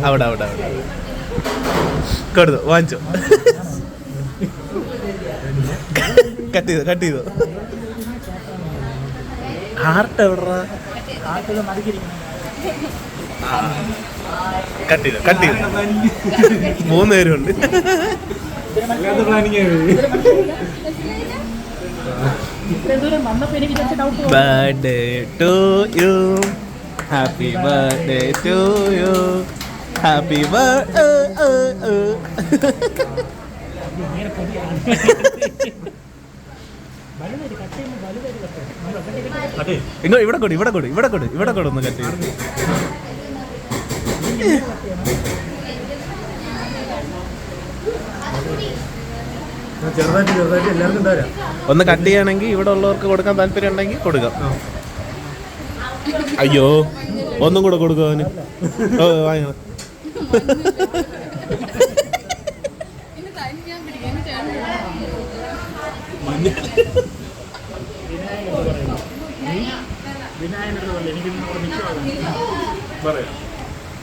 അവിടെ അവിടെ അവിടെ കൊടുത്തു, വാങ്ങിച്ചു. കട്ട് ചെയ്തു. ഹാർട്ട് എവിടാ? കട്ട് ചെയ്തു. 3 പേരുണ്ട്. Birthday to you, happy birthday to you, happy birthday. ഇവിടെ കൊടു ഒന്ന് കട്ട് ചെയ്ത്. ചെറുതായിട്ട് എല്ലാവർക്കും തരാം. ഒന്ന് കട്ട് ചെയ്യണമെങ്കിൽ ഇവിടെ ഉള്ളവർക്ക് കൊടുക്കാൻ താല്പര്യം ഉണ്ടെങ്കിൽ കൊടുക്കാം. അയ്യോ, ഒന്നും കൂടെ കൊടുക്കുക അവന്. വാങ്ങണം. വിനായകനോട് എനിക്ക് പറയാം.